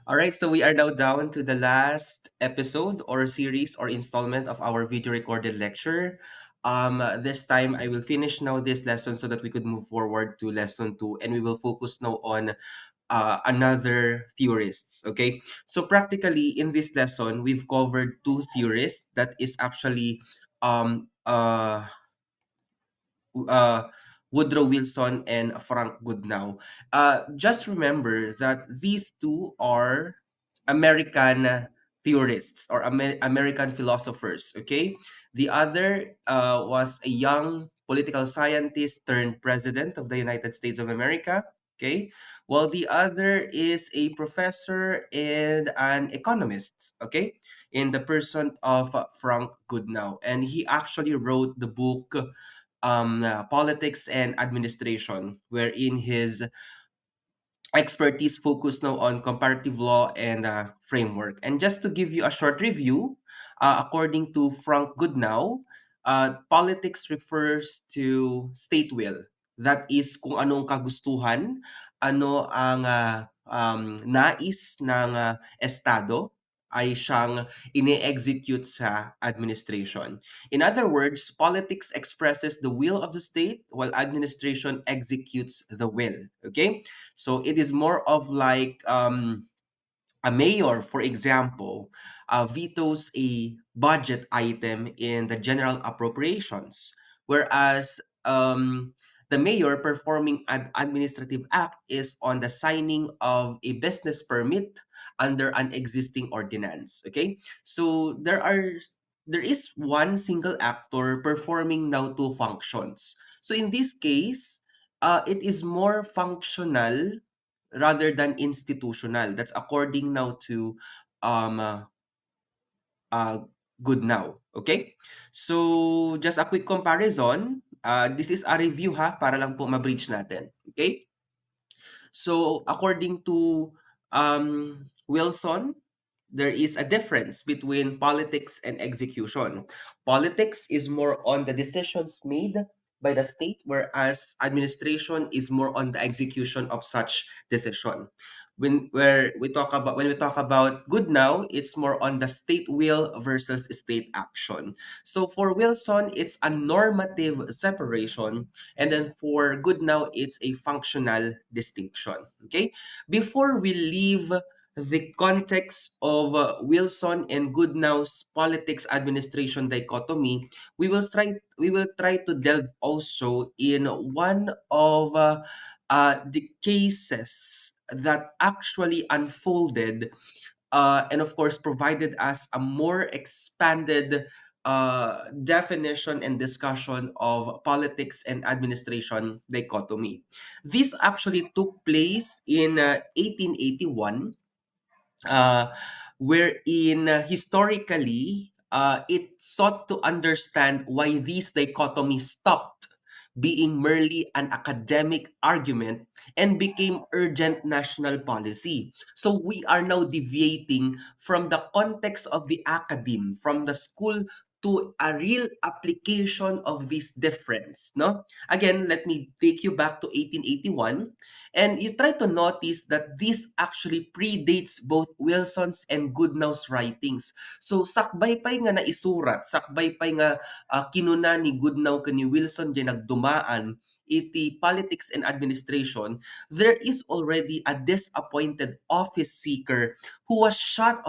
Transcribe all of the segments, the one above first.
All right, so we are now down to the last episode or series or installment of our video recorded lecture. This time I will finish now this lesson so that we could move forward to lesson two, and we will focus now on another theorists. Okay, so practically in this lesson we've covered two theorists that is actually um uh uh, Woodrow Wilson and Frank Goodnow. Just remember that these two are American theorists or American philosophers. Okay, the other was a young political scientist turned president of the United States of America. Okay, while the other is a professor and an economist. Okay, in the person of Frank Goodnow, and he actually wrote the book Politics and Administration, wherein his expertise focused now on comparative law and framework. And just to give you a short review, according to Frank Goodnow, politics refers to state will. That is kung anong kagustuhan, ano ang nais ng estado ay siyang ine-execute sa administration. In other words, politics expresses the will of the state while administration executes the will. Okay? So it is more of like a mayor, for example, vetoes a budget item in the general appropriations, whereas the mayor performing an administrative act is on the signing of a business permit under an existing ordinance. Okay, so there is one single actor performing now two functions. So in this case, it is more functional rather than institutional. That's according now to um uh, uh good now. Okay? So just a quick comparison. This is a review ha para lang po ma-bridge natin. Okay? So according to Wilson, there is a difference between politics and execution. Politics is more on the decisions made by the state, whereas administration is more on the execution of such decision. When we talk about good now, it's more on the state will versus state action. So for Wilson, it's a normative separation, and then for good now, it's a functional distinction. Okay, before we leave the context of Wilson and Goodnow's politics administration dichotomy, we will try to delve also in one of the cases that actually unfolded and of course provided us a more expanded definition and discussion of politics and administration dichotomy. This actually took place in 1881, uh, wherein historically it sought to understand why these dichotomies stopped being merely an academic argument and became urgent national policy. So we are now deviating from the context of the academe, from the school to a real application of this difference. No? Again, let me take you back to 1881. And you try to notice that this actually predates both Wilson's and Goodnow's writings. So sakbay pay nga naisurat, sakbay pay nga kinuna ni Goodnow kani Wilson di nagdumaan iti politics and administration, there is already a disappointed office seeker who shot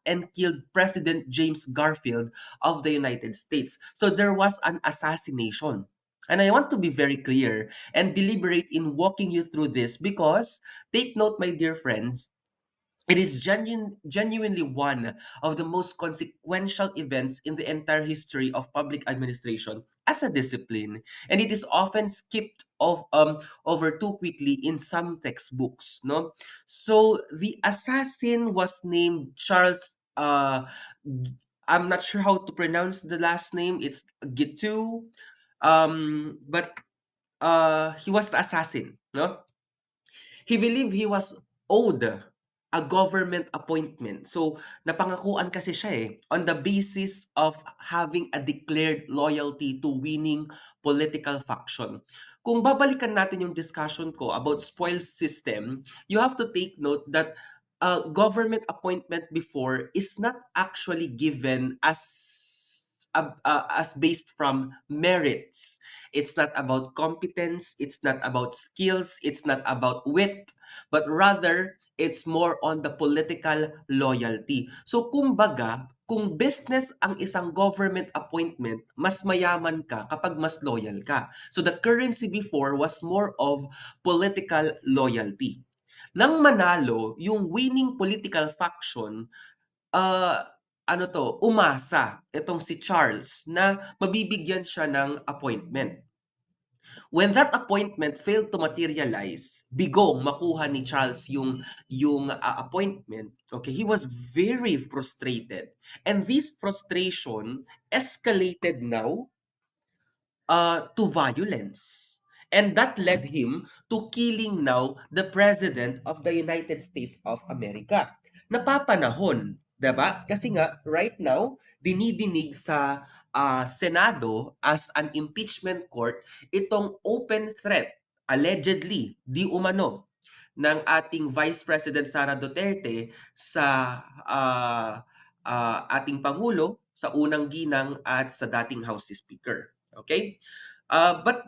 and killed President James Garfield of the United States. So there was an assassination. And I want to be very clear and deliberate in walking you through this because, take note, my dear friends, it is genuinely one of the most consequential events in the entire history of public administration as a discipline, and it is often skipped over too quickly in some textbooks. No, so the assassin was named Charles. I'm not sure how to pronounce the last name. It's Gitu, but he was the assassin. No, he believed he was owed a government appointment. So, napangakuan kasi siya on the basis of having a declared loyalty to winning political faction. Kung babalikan natin yung discussion ko about spoils system, you have to take note that government appointment before is not actually given as based from merits. It's not about competence, it's not about skills, it's not about wit, but rather it's more on the political loyalty. So kumbaga, kung business ang isang government appointment, mas mayaman ka kapag mas loyal ka. So the currency before was more of political loyalty. Nang manalo yung winning political faction, ah, umasa itong si Charles na mabibigyan siya ng appointment. When that appointment failed to materialize, bigong makuha ni Charles yung appointment, okay, he was very frustrated. And this frustration escalated now to violence. And that led him to killing now the President of the United States of America. Napapanahon, 'di ba? Kasi nga, right now, dinidinig sa Senado as an impeachment court itong open threat, allegedly, di umano, ng ating Vice President Sara Duterte sa ating Pangulo, sa unang ginang at sa dating House Speaker. Okay? But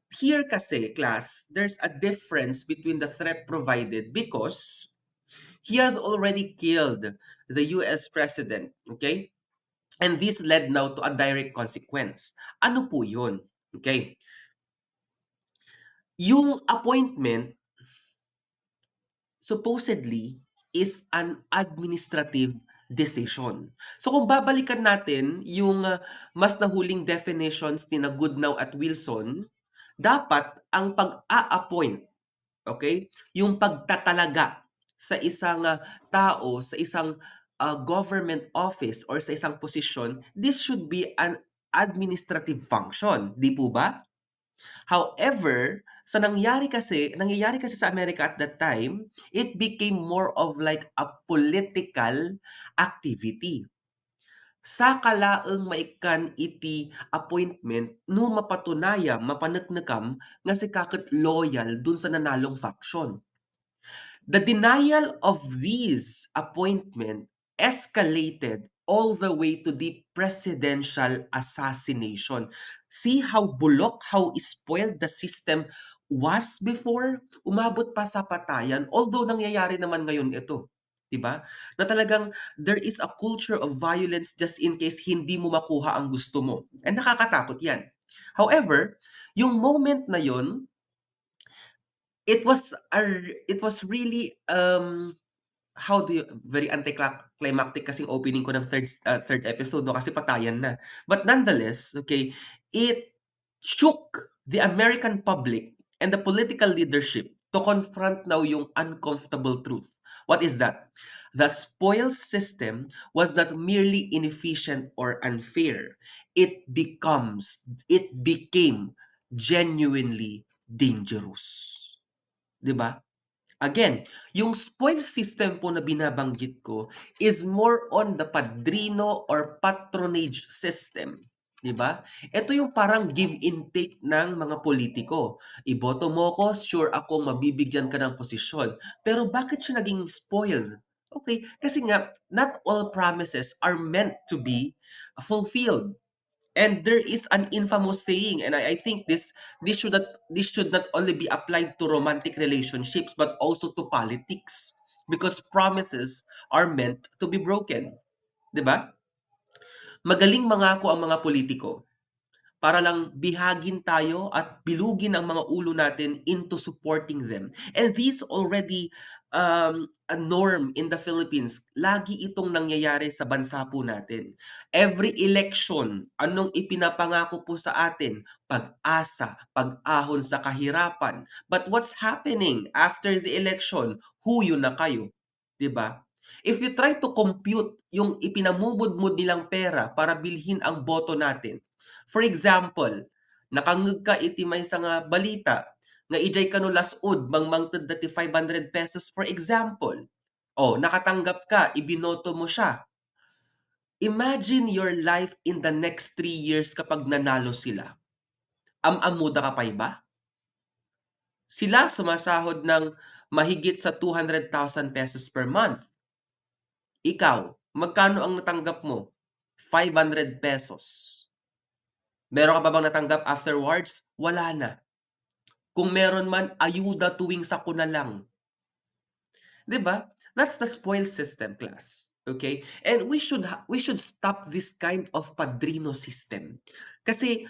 here kasi, class, there's a difference between the threat provided because he has already killed the US president, okay? And this led now to a direct consequence. Ano po 'yun? Okay? Yung appointment supposedly is an administrative decision. So kung babalikan natin yung mas nahuling definitions ni na Goodnow at Wilson, dapat ang pag-a-appoint, okay, yung pagtatalaga sa isang tao, sa isang government office or sa isang posisyon, this should be an administrative function, di po ba? However, nangyayari kasi sa Amerika at that time, it became more of like a political activity. Sa kalaeng maikan iti appointment no mapatunayam, mapaneknekam nga si kaket loyal dun sa nanalong faction. The denial of these appointment escalated all the way to the presidential assassination. See how bulok, how spoiled the system was before? Umabot pa sa patayan, although nangyayari naman ngayon ito. 'Di ba? Na talagang there is a culture of violence just in case hindi mo makuha ang gusto mo. And nakakatakot 'yan. However, yung moment na 'yon, it was really how do you very anticlimactic kasing opening ko ng third episode 'no, kasi patayan na. But nonetheless, okay, it shook the American public and the political leadership to confront now yung uncomfortable truth. What is that? The spoils system was not merely inefficient or unfair. It became genuinely dangerous. 'Di ba? Again, yung spoil system po na binabanggit ko is more on the padrino or patronage system, 'di ba? Ito yung parang give and take ng mga politiko. Iboto mo ko, sure ako mabibigyan ka ng posisyon. Pero bakit siya naging spoiled? Okay, kasi nga not all promises are meant to be fulfilled. And there is an infamous saying, and I think this should not only be applied to romantic relationships but also to politics, because promises are meant to be broken, 'di ba? Magaling mangako ang mga politiko para lang bihagin tayo at bilugin ang mga ulo natin into supporting them. And this already a norm in the Philippines. Lagi itong nangyayari sa bansa po natin. Every election, anong ipinapangako po sa atin? Pag-asa, pag-ahon sa kahirapan. But what's happening after the election? Huyo na kayo, 'di ba? If you try to compute yung ipinamumudmod nilang pera para bilhin ang boto natin, for example, nakangeg ka iti maysa nga balita nga ijay kano lasud mangmangted dati 500 pesos for example. Oh, nakatanggap ka, ibinoto mo siya. Imagine your life in the next 3 years kapag nanalo sila. Am-amuda ka pay ba? Sila sumasahod ng mahigit sa 200,000 pesos per month. Ikaw, magkano ang natanggap mo? 500 pesos. Meron ka ba bang natanggap afterwards? Wala na. Kung meron man, ayuda tuwing sakuna lang. 'Di ba? That's the spoil system, class. Okay? And we should stop this kind of padrino system. Kasi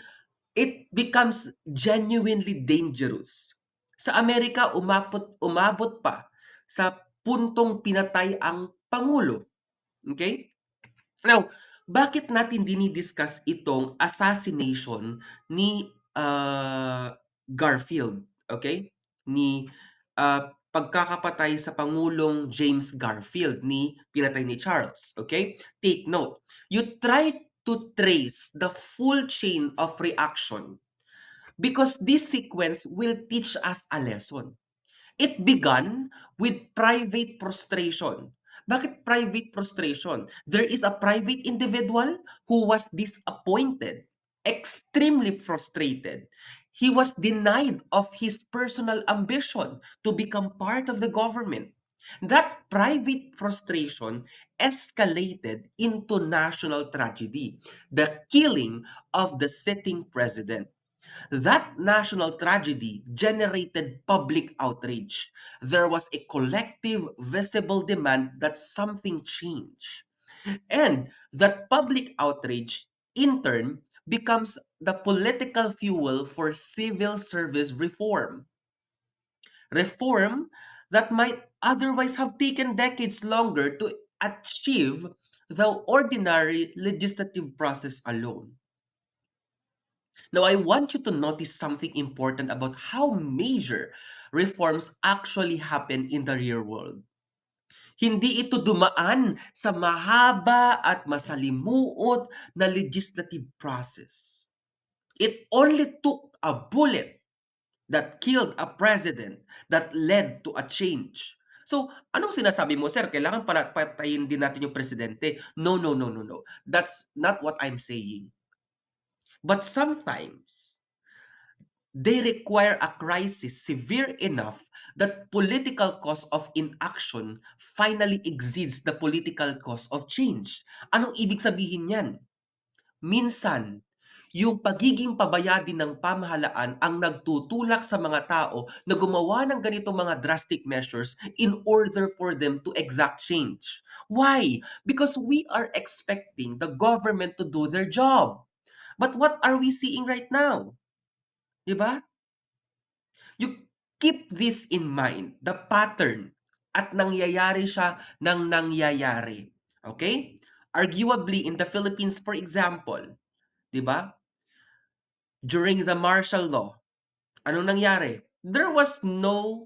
it becomes genuinely dangerous. Sa Amerika, umabot pa sa puntong pinatay ang pangulo. Okay? Now, bakit natin dinidiscuss itong assassination ni Garfield? Okay? Ni pagkakapatay sa Pangulong James Garfield ni pinatay ni Charles. Okay? Take note. You try to trace the full chain of reaction because this sequence will teach us a lesson. It began with private prostration. Bakit private prostration? There is a private individual who was disappointed, extremely frustrated. He was denied of his personal ambition to become part of the government. That private frustration escalated into national tragedy, the killing of the sitting president. That national tragedy generated public outrage. There was a collective, visible demand that something change. And that public outrage, in turn, becomes the political fuel for civil service reform. Reform that might otherwise have taken decades longer to achieve the ordinary legislative process alone. Now, I want you to notice something important about how major reforms actually happen in the real world. Hindi ito dumaan sa mahaba at masalimuot na legislative process. It only took a bullet that killed a president that led to a change. So, anong sinasabi mo, sir? Kailangan patayin din natin yung presidente. No, no, no, no, no. That's not what I'm saying. But sometimes, they require a crisis severe enough that political cause of inaction finally exceeds the political cause of change. Anong ibig sabihin yan? Minsan, yung pagiging pabayadi ng pamahalaan ang nagtutulak sa mga tao na gumawa ng ganitong mga drastic measures in order for them to exact change. Why? Because we are expecting the government to do their job. But what are we seeing right now? Diba? You keep this in mind, the pattern, at nangyayari siya ng nangyayari. Okay? Arguably, in the Philippines, for example, di ba? During the martial law, anong nangyari? There's not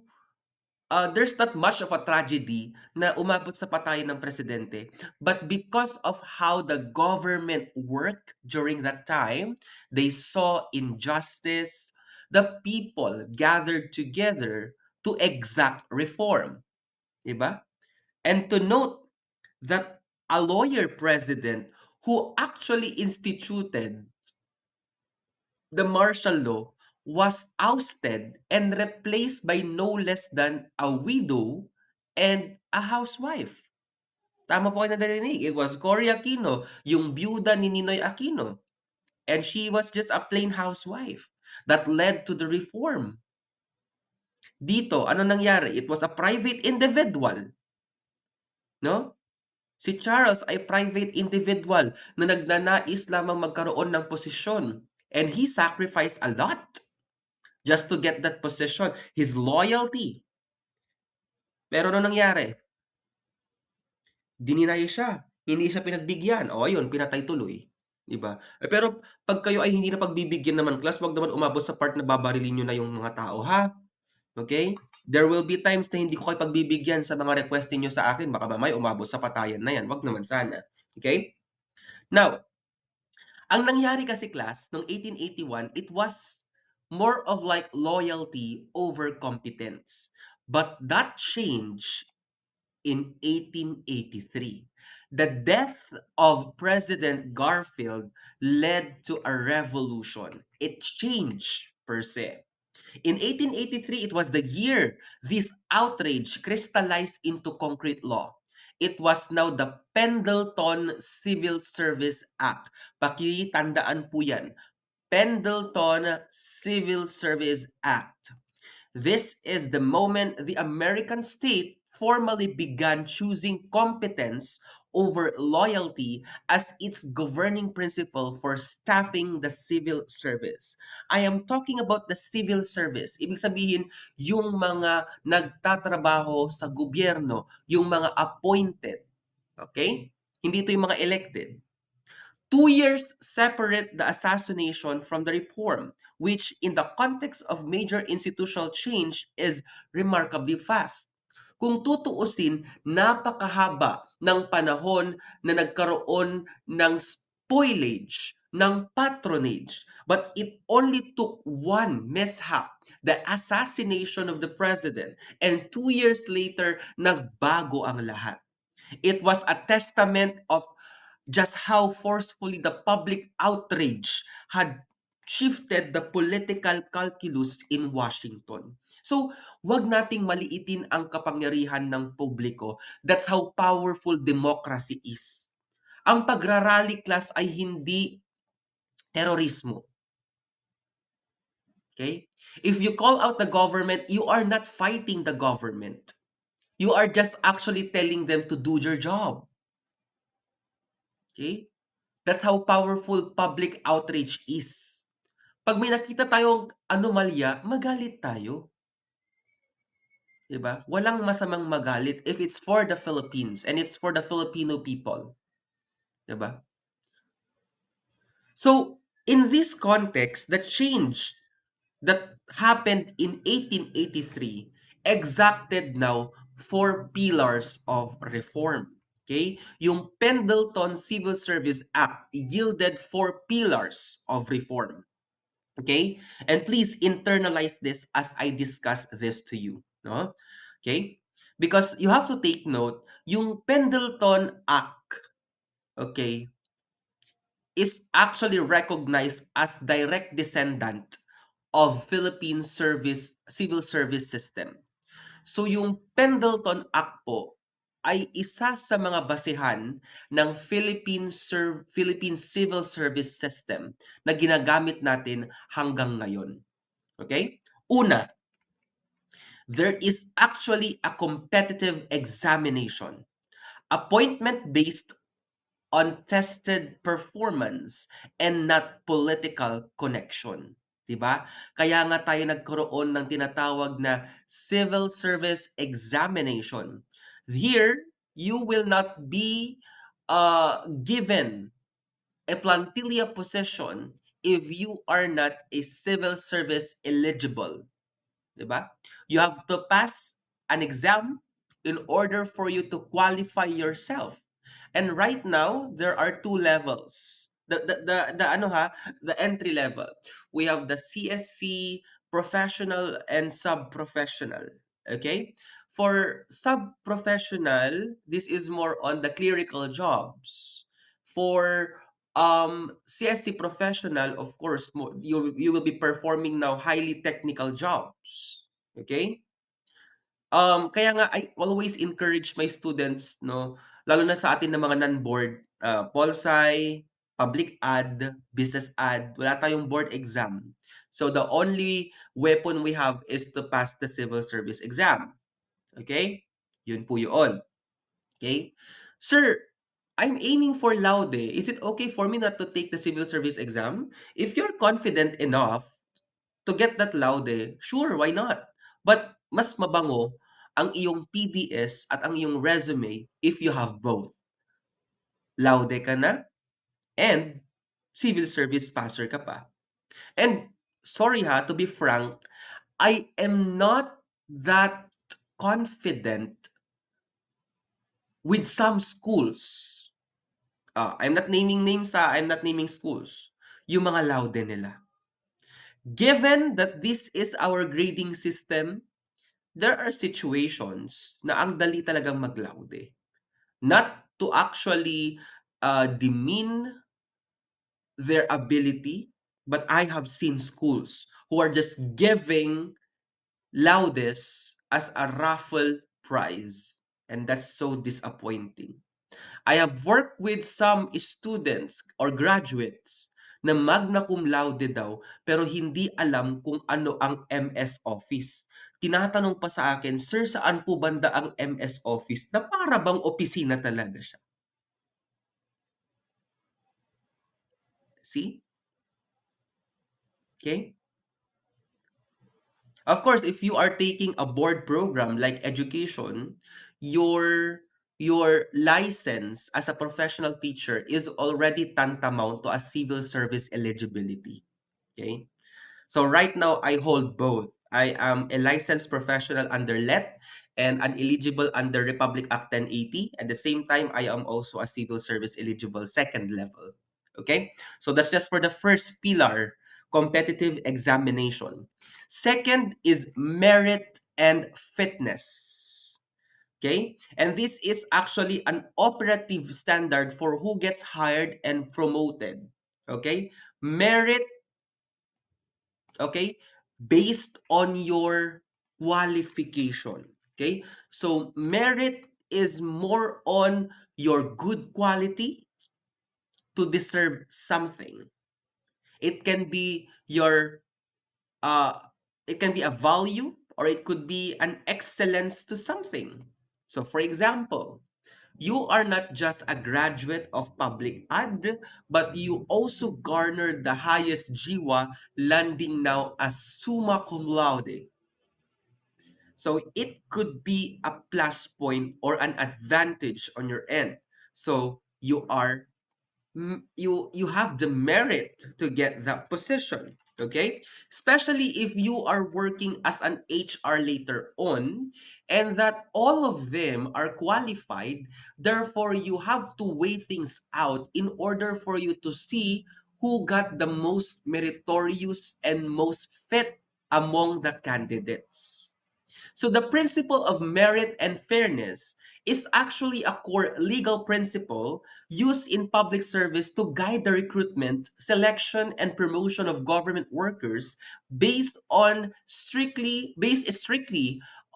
much of a tragedy na umabot sa patayan ng presidente. But because of how the government worked during that time, they saw injustice. The people gathered together to exact reform. Diba? And to note that a lawyer president who actually instituted the martial law was ousted and replaced by no less than a widow and a housewife. Tama po kayo narinig. It was Cory Aquino, yung byuda ni Ninoy Aquino. And she was just a plain housewife that led to the reform. Dito, ano nangyari? It was a private individual. No? Si Charles ay private individual na nagnanais lamang magkaroon ng posisyon. And he sacrificed a lot just to get that position, his loyalty. Pero ano nangyari? Dininay siya, hindi siya pinagbigyan. O ayun, pinatay tuloy, 'di ba? Pero 'pag kayo ay hindi napagbibigyan naman, class, 'wag naman umabot sa part na babarilin niyo na yung mga tao, ha? Okay? There will be times na hindi ko kayo pagbibigyan sa mga request niyo sa akin, baka mamaya umabot sa patayan na 'yan, 'wag naman sana. Okay? Now, ang nangyari kasi, class, noong 1881, it was more of like loyalty over competence. But that changed in 1883. The death of President Garfield led to a revolution. It changed per se. In 1883, it was the year this outrage crystallized into concrete law. It was now the Pendleton Civil Service Act. Pakitandaan po yan. Pendleton Civil Service Act. This is the moment the American state formally began choosing competence over loyalty as its governing principle for staffing the civil service. I am talking about the civil service. Ibig sabihin, yung mga nagtatrabaho sa gobyerno, yung mga appointed. Okay? Hindi ito yung mga elected. 2 years separate the assassination from the reform, which in the context of major institutional change is remarkably fast. Kung tutuusin, napakahaba ng panahon na nagkaroon ng spoilage, ng patronage. But it only took one mishap, the assassination of the president, and 2 years later, nagbago ang lahat. It was a testament of just how forcefully the public outrage had shifted the political calculus in Washington. So, wag nating maliitin ang kapangyarihan ng publiko. That's how powerful democracy is. Ang pagrarally class ay hindi terorismo. Okay? If you call out the government, you are not fighting the government. You are just actually telling them to do your job. Okay? That's how powerful public outrage is. Pag may nakita tayong anomalya, magalit tayo. 'Di ba? Walang masamang magalit if it's for the Philippines and it's for the Filipino people. 'Di ba? So, in this context, the change that happened in 1883 exacted now four pillars of reform. Okay? Yung Pendleton Civil Service Act yielded four pillars of reform. Okay? And please internalize this as I discuss this to you. No? Okay? Because you have to take note, yung Pendleton Act, okay, is actually recognized as direct descendant of Philippine civil service system. So yung Pendleton Act po ay isa sa mga basehan ng Philippine Civil Service System na ginagamit natin hanggang ngayon. Okay? Una, there is actually a competitive examination. Appointment based on tested performance and not political connection. 'Di ba? Kaya nga tayo nagkaroon ng tinatawag na civil service examination. Here, you will not be given a plantilla position if you are not a civil service eligible. 'Di ba? You have to pass an exam in order for you to qualify yourself. And right now, there are two levels. The ano ha, the entry level. We have the CSC, professional and sub-professional. Okay? For sub-professional, this is more on the clerical jobs. For CSC professional, of course, you will be performing now highly technical jobs. Okay? Kaya nga I always encourage my students, no, lalo na sa atin na mga non-board, Pol-Sci, Public Ad, Business Ad, wala tayong board exam. So the only weapon we have is to pass the civil service exam. Okay? Yun po yun. Okay? Sir, I'm aiming for laude. Is it okay for me not to take the civil service exam? If you're confident enough to get that laude, sure, why not? But mas mabango ang iyong PDS at ang iyong resume if you have both. Laude ka na and civil service passer ka pa. And sorry ha, to be frank, I am not that confident with some schools. I'm not naming names ha, I'm not naming schools. Yung mga laude nila. Given that this is our grading system, there are situations na ang dali talagang maglaude. Not to actually demean their ability, But I have seen schools who are just giving loudest as a raffle prize. And that's so disappointing. I have worked with some students or graduates na magna cum laude daw pero hindi alam kung ano ang MS Office. Tinatanong pa sa akin, "Sir, saan po banda ang MS Office?" Na para bang opisina talaga siya. See? Okay? Of course, if you are taking a board program like education, your license as a professional teacher is already tantamount to a civil service eligibility. Okay? So right now, I hold both. I am a licensed professional under LET and an eligible under Republic Act 1080. At the same time, I am also a civil service eligible second level. Okay? So that's just for the first pillar, competitive examination. Second is merit and fitness. Okay? And this is actually an operative standard for who gets hired and promoted. Okay? Merit, okay, based on your qualification. Okay, so merit is more on your good quality to deserve something. It can be your uh it can be a value or it could be an excellence to something. So for example, you are not just a graduate of public ad, but you also garnered the highest GWA, landing now as summa cum laude. So it could be a plus point or an advantage on your end. So you have the merit to get that position, okay, especially if you are working as an HR later on and that all of them are qualified. Therefore you have to weigh things out in order for you to see who got the most meritorious and most fit among the candidates. So the principle of merit and fairness is actually a core legal principle used in public service to guide the recruitment, selection, and promotion of government workers based strictly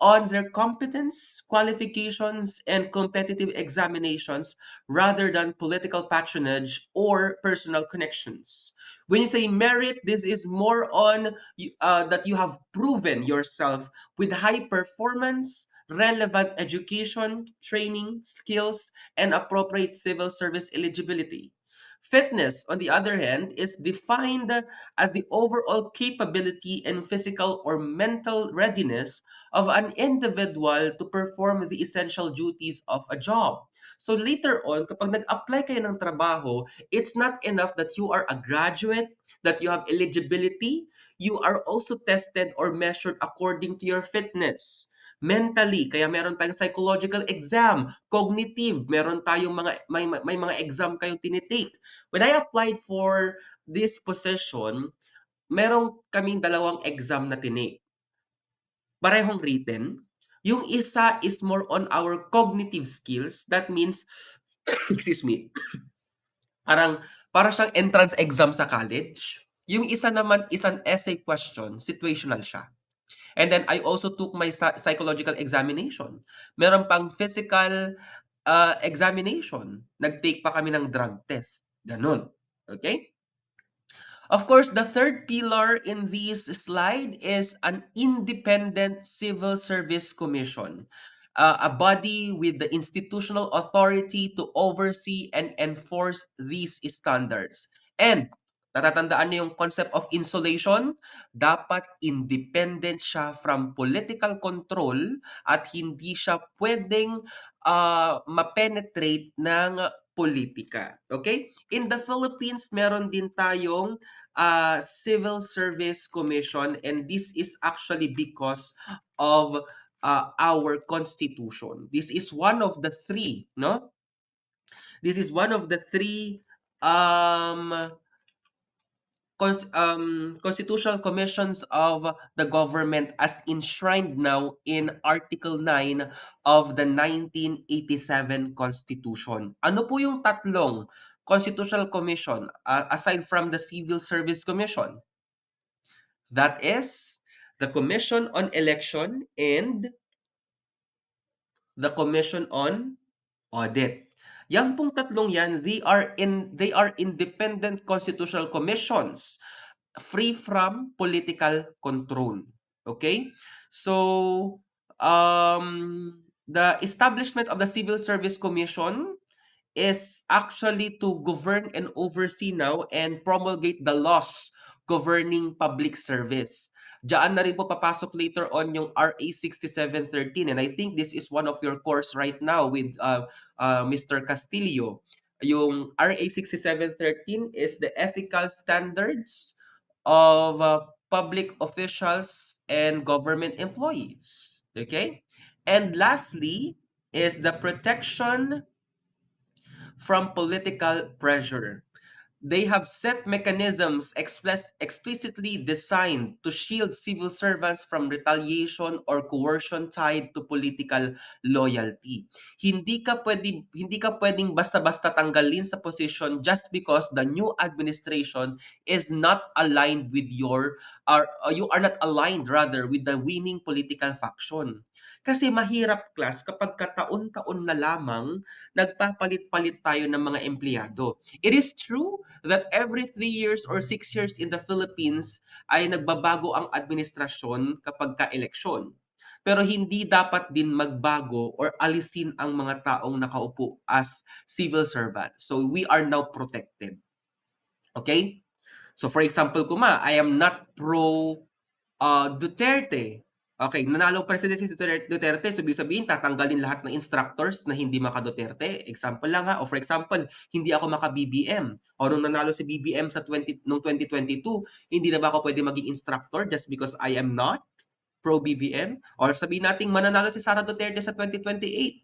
on their competence, qualifications, and competitive examinations rather than political patronage or personal connections. When you say merit, this is more on that you have proven yourself with high performance, relevant education, training, skills, and appropriate civil service eligibility. Fitness, on the other hand, is defined as the overall capability and physical or mental readiness of an individual to perform the essential duties of a job. So later on, kapag nag-apply kayo ng trabaho, it's not enough that you are a graduate, that you have eligibility, you are also tested or measured according to your fitness. Mentally, kaya meron tayong psychological exam, cognitive, meron tayong may mga exam kayong tinitake. When I applied for this position, meron kaming dalawang exam na tinake. Parehong written. Yung isa is more on our cognitive skills. That means, excuse me, para siyang entrance exam sa college. Yung isa naman is an essay question, situational siya. And then I also took my psychological examination. Meron pang physical examination. Nag-take pa kami ng drug test. Ganun. Okay? Of course, the third pillar in this slide is an independent civil service commission, a body with the institutional authority to oversee and enforce these standards. And natatandaan niyo yung concept of insulation, dapat independent siya from political control at hindi siya pwedeng mapenetrate ng politika. Okay? In the Philippines, meron din tayong Civil Service Commission, and this is actually because of our constitution. This is one of the three, no? This is one of the three um constitutional commissions of the government as enshrined now in Article 9 of the 1987 Constitution. Ano po yung tatlong constitutional commission aside from the Civil Service Commission? That is the Commission on Election and the Commission on Audit. Yang pong tatlong yan, they are independent constitutional commissions free from political control. Okay? So, the establishment of the Civil Service Commission is actually to govern and oversee now and promulgate the laws governing public service. Diyan na rin po papasok later on yung RA 6713, and I think this is one of your course right now with Mr. Castillo. Yung RA 6713 is the ethical standards of public officials and government employees. Okay? And lastly is the protection from political pressure. They have set mechanisms explicitly designed to shield civil servants from retaliation or coercion tied to political loyalty. Hindi ka pwedeng basta-basta tanggalin sa position just because the new administration is not aligned with you are not aligned rather with the winning political faction. Kasi mahirap, class, kapag kataon-taon na lamang nagpapalit-palit tayo ng mga empleyado. It is true that every 3 years or 6 years in the Philippines ay nagbabago ang administrasyon kapag ka-eleksyon. Pero hindi dapat din magbago or alisin ang mga taong nakaupo as civil servant. So we are now protected. Okay? So for example, I am not pro Duterte. Okay, nanalo ang presidente si Duterte, so ibig sabihin tatanggalin lahat ng instructors na hindi maka-Duterte. Example lang ha. O for example, hindi ako maka-BBM. O nung nanalo si BBM sa 2022, hindi na ba ako pwede maging instructor just because I am not pro-BBM? Or sabihin natin mananalo si Sara Duterte sa 2028.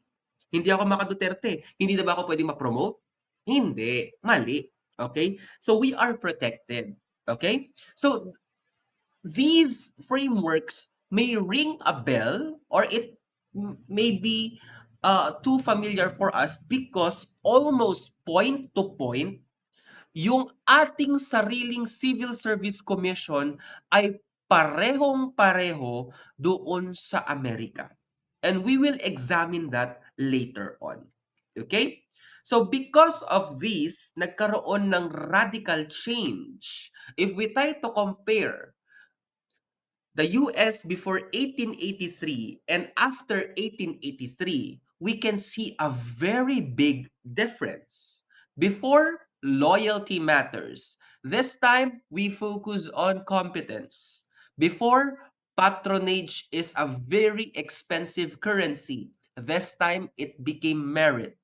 Hindi ako maka-Duterte. Hindi na ba ako pwede ma-promote? Hindi. Mali. Okay? So we are protected. Okay? So these frameworks may ring a bell or it may be too familiar for us because almost point to point, yung ating sariling Civil Service Commission ay parehong-pareho doon sa Amerika. And we will examine that later on. Okay? So because of this, nagkaroon ng radical change. If we try to compare the US before 1883 and after 1883, we can see a very big difference. Before, loyalty matters. This time, we focus on competence. Before, patronage is a very expensive currency. This time, it became merit.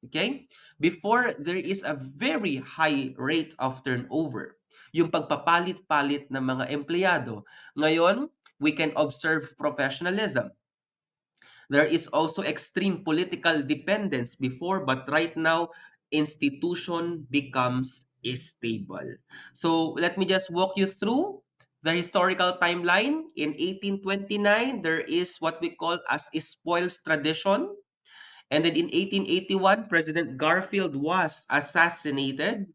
Okay? Before, there is a very high rate of turnover. Yung pagpapalit-palit ng mga empleyado. Ngayon, we can observe professionalism. There is also extreme political dependence before, but right now, institution becomes stable. So let me just walk you through the historical timeline. In 1829, there is what we call as a spoils tradition. And then in 1881, President Garfield was assassinated.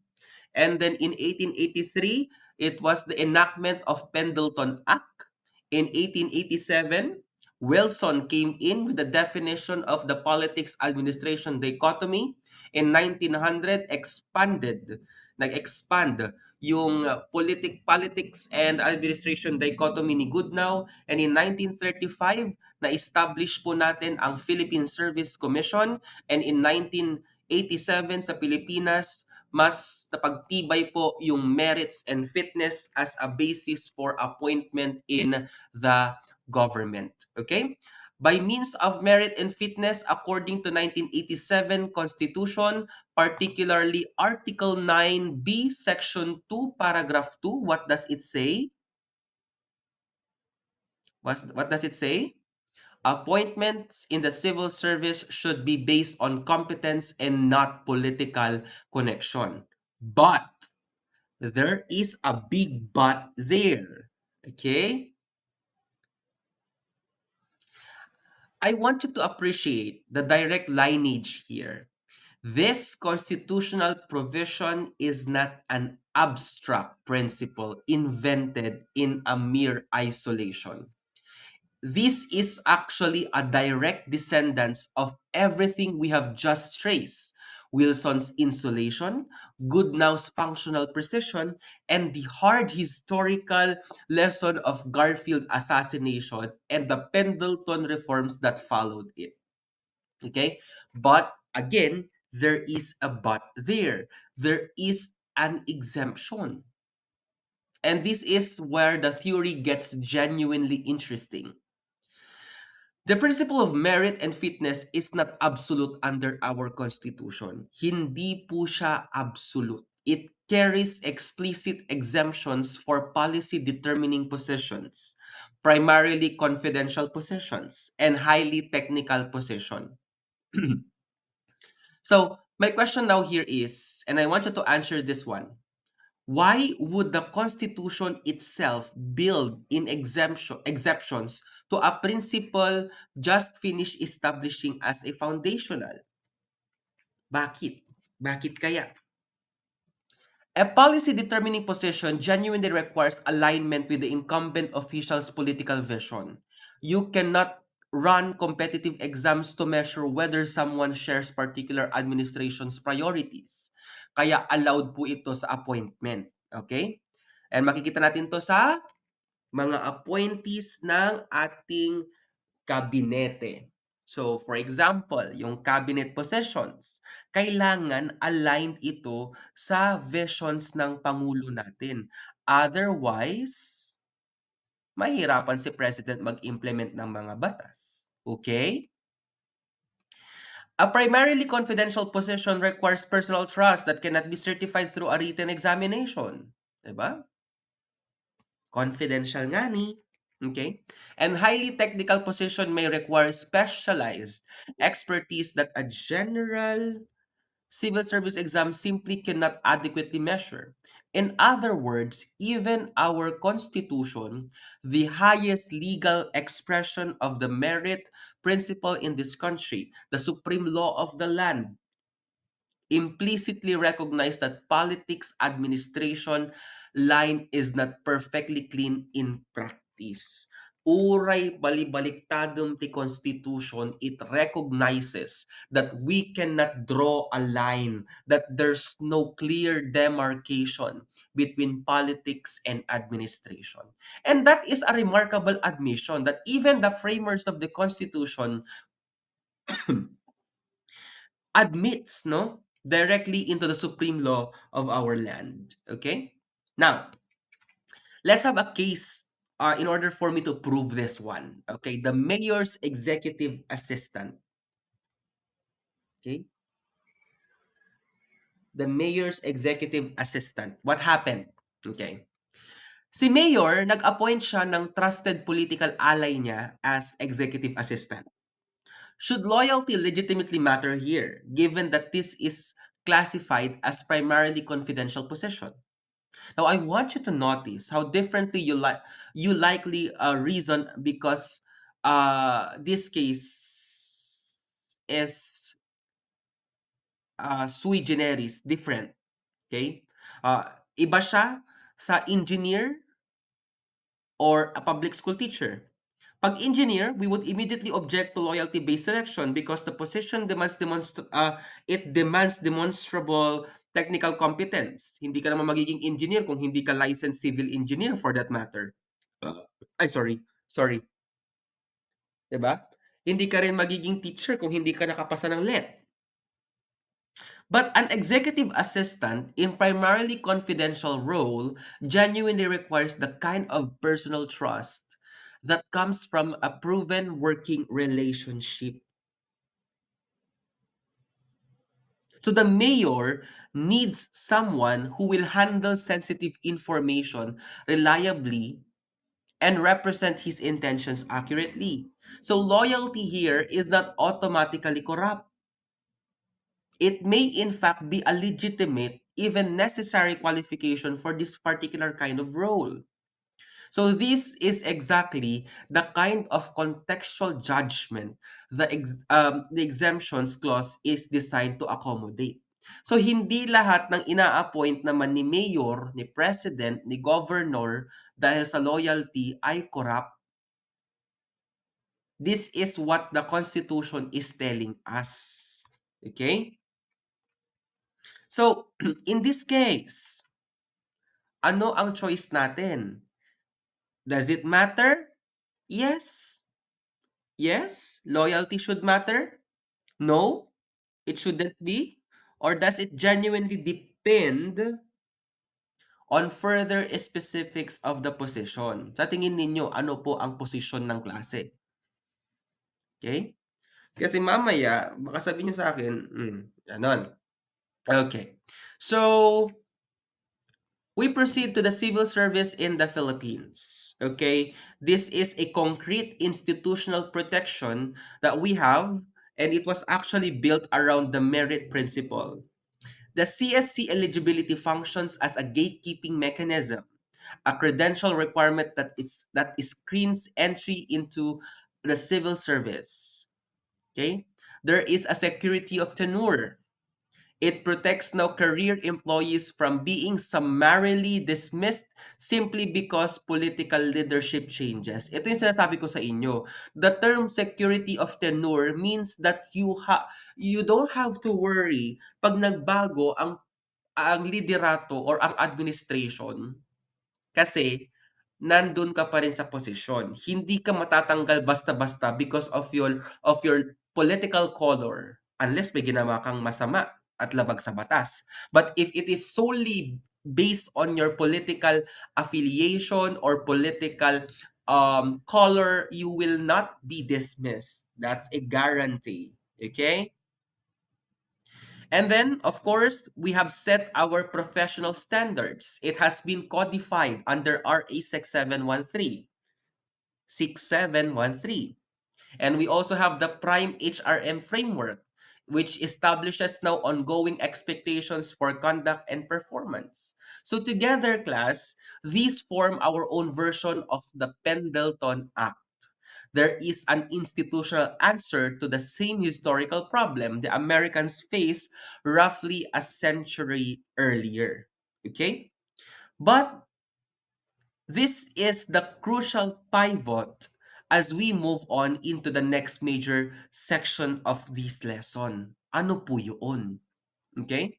And then in 1883, it was the enactment of Pendleton Act. In 1887, Wilson came in with the definition of the politics administration dichotomy. In 1900, nag-expand yung politics and administration dichotomy ni Goodnow. And in 1935, na-establish po natin ang Philippine Service Commission. And in 1987 sa Pilipinas, mas napagtibay po yung merits and fitness as a basis for appointment in the government. Okay? By means of merit and fitness according to 1987 Constitution, particularly Article 9B, Section 2, Paragraph 2, what does it say? What does it say? Appointments in the civil service should be based on competence and not political connection. But there is a big but there. Okay? I want you to appreciate the direct lineage here. This constitutional provision is not an abstract principle invented in a mere isolation. This is actually a direct descendant of everything we have just traced. Wilson's insulation, Goodnow's functional precision, and the hard historical lesson of Garfield assassination and the Pendleton reforms that followed it. Okay? But again, there is a but there. There is an exemption. And this is where the theory gets genuinely interesting. The principle of merit and fitness is not absolute under our Constitution. Hindi po siya absolute. It carries explicit exemptions for policy determining positions, primarily confidential positions, and highly technical position. So, my question now here is, and I want you to answer this one. Why would the Constitution itself build in exceptions to a principle just finished establishing as a foundational? Bakit? Bakit kaya? A policy determining position genuinely requires alignment with the incumbent official's political vision. You cannot run competitive exams to measure whether someone shares particular administration's priorities. Kaya allowed po ito sa appointment. Okay? And makikita natin to sa mga appointees ng ating kabinete. So, for example, yung cabinet possessions, kailangan aligned ito sa visions ng Pangulo natin. Otherwise, mahirapan si President mag-implement ng mga batas. Okay? A primarily confidential position requires personal trust that cannot be certified through a written examination. Diba? Confidential nga ni. Okay? And highly technical position may require specialized expertise that a general civil service exam simply cannot adequately measure. In other words, even our Constitution, the highest legal expression of the merit principle in this country, the supreme law of the land, implicitly recognize that politics administration line is not perfectly clean in practice. Uray balibaliktadum ti Constitution, it recognizes that we cannot draw a line, that there's no clear demarcation between politics and administration. And that is a remarkable admission that even the framers of the Constitution admits, no, directly into the supreme law of our land. Okay? Now, let's have a case in order for me to prove this one. Okay? The mayor's executive assistant. Okay? The mayor's executive assistant. What happened? Okay. Si mayor, nag-appoint siya ng trusted political ally niya as executive assistant. Should loyalty legitimately matter here, given that this is classified as primarily confidential position? Now, I want you to notice how differently you likely reason because this case is sui generis, different. Okay? Iba siya sa engineer or a public school teacher. Pag engineer, we would immediately object to loyalty-based selection because the position it demands demonstrable technical competence. Hindi ka naman magiging engineer kung hindi ka licensed civil engineer for that matter. Ay, sorry. Sorry. 'Di ba? Hindi ka rin magiging teacher kung hindi ka nakapasa ng LET. But an executive assistant in primarily confidential role genuinely requires the kind of personal trust that comes from a proven working relationship. So the mayor needs someone who will handle sensitive information reliably and represent his intentions accurately. So loyalty here is not automatically corrupt. It may in fact be a legitimate, even necessary qualification for this particular kind of role. So this is exactly the kind of contextual judgment the exemptions clause is designed to accommodate. So hindi lahat ng ina-appoint naman ni mayor, ni president, ni governor dahil sa loyalty ay corrupt. This is what the Constitution is telling us. Okay? So, in this case, ano ang choice natin? Does it matter? Yes. Yes, loyalty should matter. No, it shouldn't be. Or does it genuinely depend on further specifics of the position? Sa tingin ninyo, ano po ang posisyon ng klase? Okay? Kasi mamaya, baka sabihin niyo sa akin, ganon. Okay. So, we proceed to the civil service in the Philippines. Okay, this is a concrete institutional protection that we have, and it was actually built around the merit principle. The CSC eligibility functions as a gatekeeping mechanism, a credential requirement that screens entry into the civil service. Okay, there is a security of tenure. It protects now career employees from being summarily dismissed simply because political leadership changes. Ito yung sinasabi ko sa inyo. The term security of tenure means that you don't have to worry pag nagbago ang liderato or ang administration kasi nandun ka pa rin sa posisyon. Hindi ka matatanggal basta-basta because of your political color unless may ginawa kang masama at labag sa batas. But if it is solely based on your political affiliation or political color, you will not be dismissed. That's a guarantee. Okay? And then, of course, we have set our professional standards. It has been codified under RA 6713. 6713. And we also have the Prime HRM framework, which establishes now ongoing expectations for conduct and performance. So together, class, these form our own version of the Pendleton Act. There is an institutional answer to the same historical problem the Americans faced roughly a century earlier. Okay? But this is the crucial pivot as we move on into the next major section of this lesson. Ano po yun? Okay?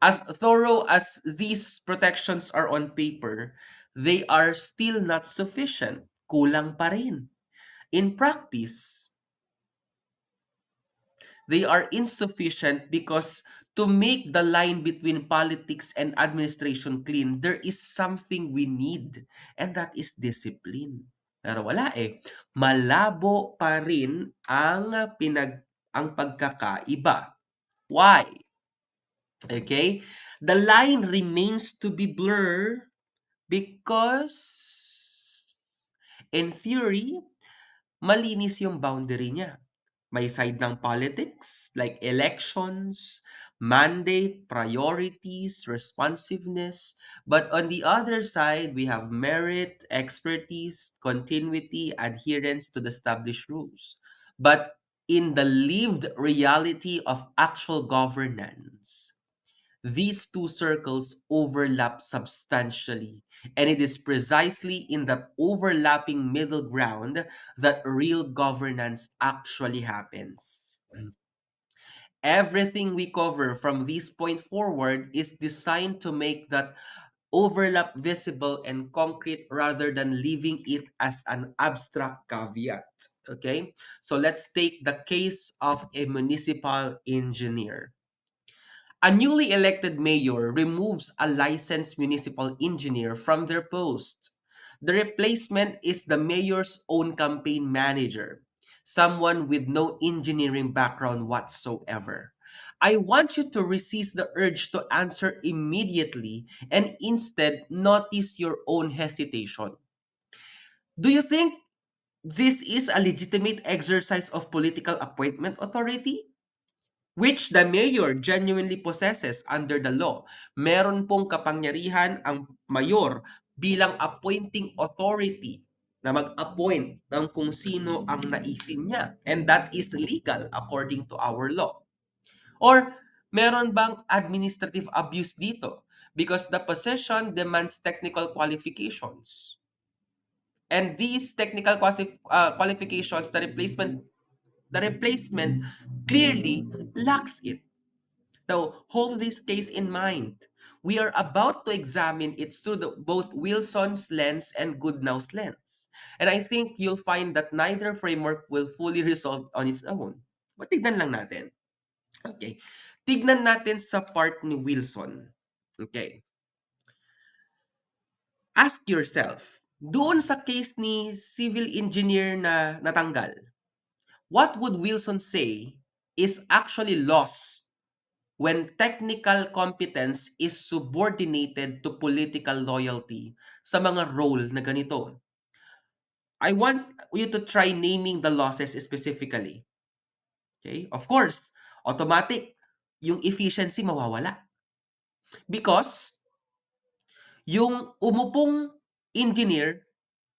As thorough as these protections are on paper, they are still not sufficient. Kulang pa rin. In practice, they are insufficient because to make the line between politics and administration clean, there is something we need, and that is discipline. Pero wala eh. Malabo pa rin ang pagkakaiba. Why? Okay? The line remains to be blurred because in theory, malinis yung boundary niya. May side ng politics like elections, mandate, priorities, responsiveness. But on the other side, we have merit, expertise, continuity, adherence to the established rules. But in the lived reality of actual governance, these two circles overlap substantially, and it is precisely in that overlapping middle ground that real governance actually happens. Everything we cover from this point forward is designed to make that overlap visible and concrete rather than leaving it as an abstract caveat. Okay, so let's take the case of a municipal engineer. A newly elected mayor removes a licensed municipal engineer from their post. The replacement is the mayor's own campaign manager, someone with no engineering background whatsoever. I want you to resist the urge to answer immediately and instead notice your own hesitation. Do you think this is a legitimate exercise of political appointment authority? Which the mayor genuinely possesses under the law. Meron pong kapangyarihan ang mayor bilang appointing authority na mag-appoint ng kung sino ang naisin niya. And that is legal according to our law. Or meron bang administrative abuse dito? Because the position demands technical qualifications. And these technical qualifications, the replacement clearly lacks it. Now, hold this case in mind. We are about to examine it through both Wilson's lens and Goodnow's lens. And I think you'll find that neither framework will fully resolve on its own. But tignan lang natin. Okay. Tignan natin sa part ni Wilson. Okay. Ask yourself, doon sa case ni civil engineer na natanggal, what would Wilson say is actually lost when technical competence is subordinated to political loyalty sa mga role na ganito? I want you to try naming the losses specifically. Okay? Of course, automatic, yung efficiency mawawala. Because yung umupong engineer,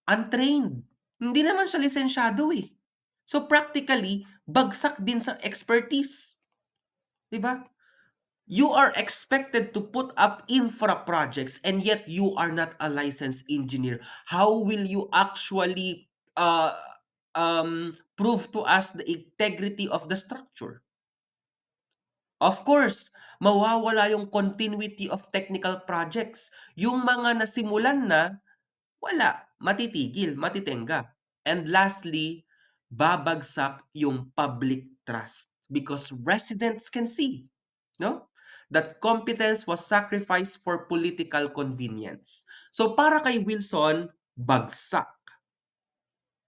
untrained. Hindi naman siya lisensyado eh. So practically, bagsak din sa expertise. 'Di ba? You are expected to put up infra projects and yet you are not a licensed engineer. How will you actually prove to us the integrity of the structure? Of course, mawawala yung continuity of technical projects. Yung mga nasimulan na, wala, matitigil, matitenga. And lastly, babagsak yung public trust because residents can see, no? That competence was sacrificed for political convenience. So para kay Wilson, bagsak.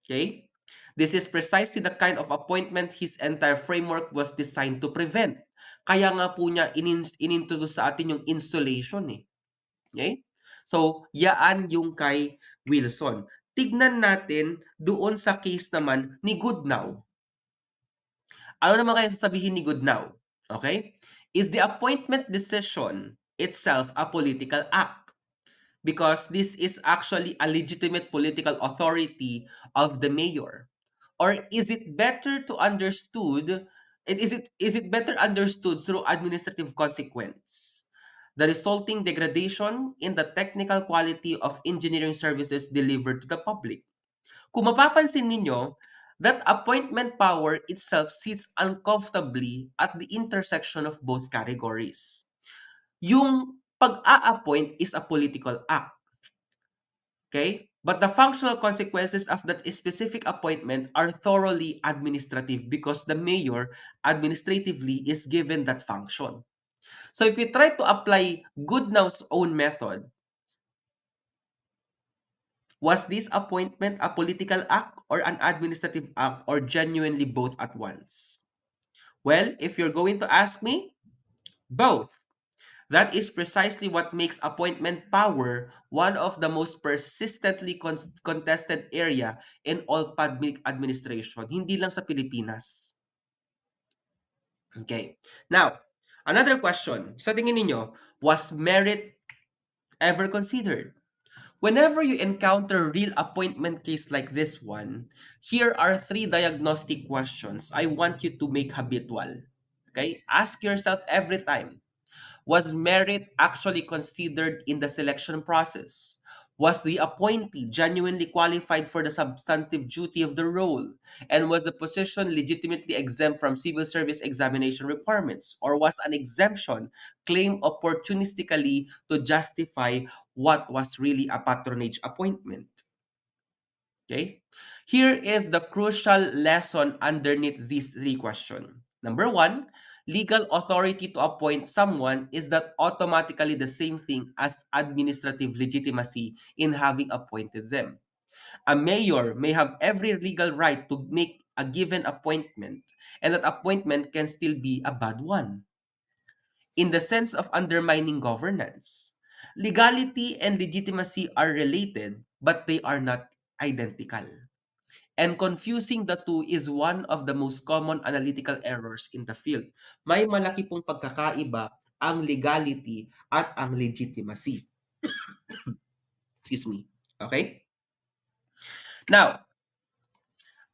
Okay? This is precisely the kind of appointment his entire framework was designed to prevent. Kaya nga po niya inintroduce sa atin yung insulation eh. Okay? So, yaan yung kay Wilson. Tignan natin doon sa case naman ni Goodnow. Ano naman kaya sasabihin ni Goodnow? Okay? Is the appointment decision itself a political act? Because this is actually a legitimate political authority of the mayor. Or is it better to understood is it better understood through administrative consequence? The resulting degradation in the technical quality of engineering services delivered to the public. Kung mapapansin ninyo, that appointment power itself sits uncomfortably at the intersection of both categories. Yung pag-a-appoint is a political act. Okay? But the functional consequences of that specific appointment are thoroughly administrative because the mayor administratively is given that function. So if you try to apply Goodnow's own method, was this appointment a political act or an administrative act or genuinely both at once? Well, if you're going to ask me, both. That is precisely what makes appointment power one of the most persistently contested area in all public administration, hindi lang sa Pilipinas. Okay. Now, another question. Sa tingin ninyo, was merit ever considered? Whenever you encounter real appointment case like this one, here are 3 diagnostic questions I want you to make habitual. Okay? Ask yourself every time. Was merit actually considered in the selection process? Was the appointee genuinely qualified for the substantive duty of the role? And was the position legitimately exempt from civil service examination requirements? Or was an exemption claimed opportunistically to justify what was really a patronage appointment? Okay? Here is the crucial lesson underneath these 3 questions. Number 1, legal authority to appoint someone is not automatically the same thing as administrative legitimacy in having appointed them. A mayor may have every legal right to make a given appointment, and that appointment can still be a bad one in the sense of undermining governance. Legality and legitimacy are related, but they are not identical. And confusing the two is one of the most common analytical errors in the field. May malaki pong pagkakaiba ang legality at ang legitimacy. Excuse me. Okay? Now,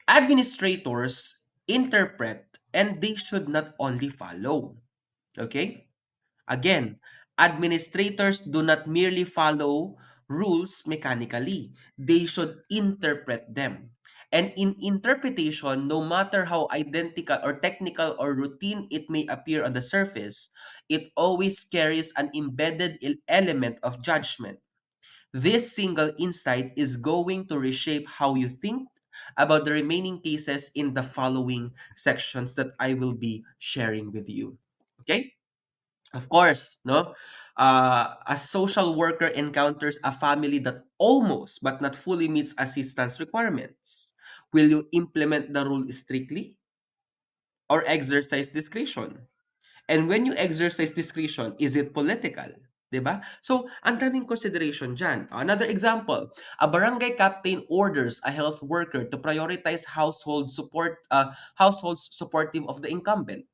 administrators interpret and they should not only follow. Okay? Again, administrators do not merely follow rules mechanically. They should interpret them. And in interpretation, no matter how identical or technical or routine it may appear on the surface, it always carries an embedded element of judgment. This single insight is going to reshape how you think about the remaining cases in the following sections that I will be sharing with you. Okay? Of course, no? A social worker encounters a family that almost but not fully meets assistance requirements. Will you implement the rule strictly or exercise discretion? And when you exercise discretion, is it political? 'Di ba? So, ang daming consideration dyan. Another example, a barangay captain orders a health worker to prioritize households supportive of the incumbent.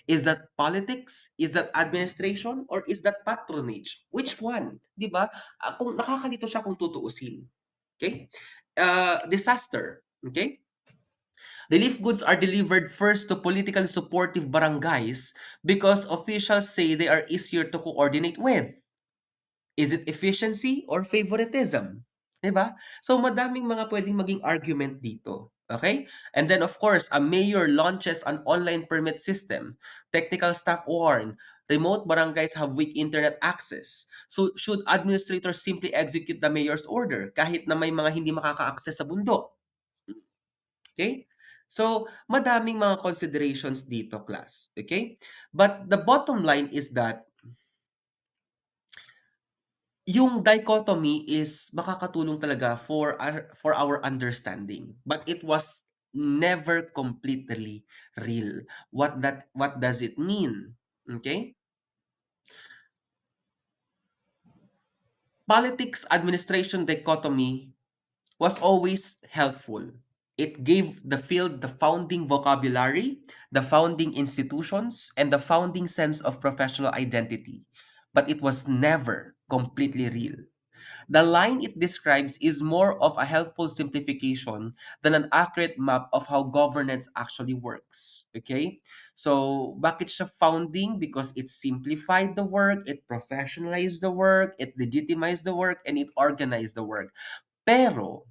Is that politics? Is that administration? Or is that patronage? Which one? 'Di ba? Kung nakakalito siya kung tutuusin. Okay? Disaster. Okay? Relief goods are delivered first to politically supportive barangays because officials say they are easier to coordinate with. Is it efficiency or favoritism? 'Di ba? So madaming mga pwedeng maging argument dito. Okay? And then of course, a mayor launches an online permit system. Technical staff warn, remote barangays have weak internet access. So should administrators simply execute the mayor's order kahit na may mga hindi makaka-access sa bundok? Okay? So, madaming mga considerations dito, class. Okay? But the bottom line is that yung dichotomy is makakatulong talaga for our understanding. But it was never completely real. What does it mean? Okay? Politics administration dichotomy was always helpful. It gave the field the founding vocabulary, the founding institutions, and the founding sense of professional identity. But it was never completely real. The line it describes is more of a helpful simplification than an accurate map of how governance actually works. Okay? So, bakit siya founding? Because it simplified the work, it professionalized the work, it legitimized the work, and it organized the work. Pero,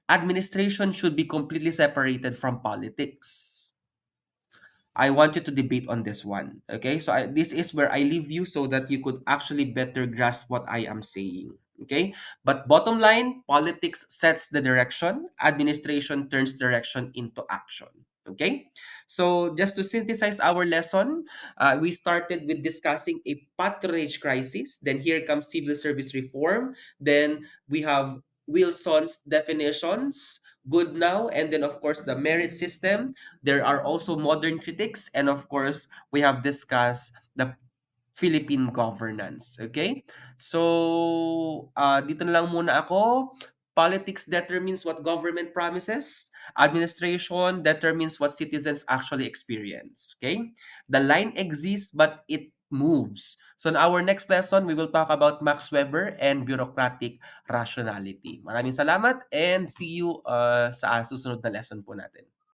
administration should be completely separated from politics. I want you to debate on this one. Okay, so this is where I leave you so that you could actually better grasp what I am saying. Okay, but bottom line, politics sets the direction, administration turns direction into action. Okay, so just to synthesize our lesson, we started with discussing a patronage crisis. Then here comes civil service reform. Then we have Wilson's definitions, good now, and then of course the merit system. There are also modern critics, and of course, we have discussed the Philippine governance. Okay? So, dito na lang muna ako. Politics determines what government promises. Administration determines what citizens actually experience. Okay? The line exists, but it moves. So, in our next lesson, we will talk about Max Weber and bureaucratic rationality. Maraming salamat and see you sa susunod na lesson po natin.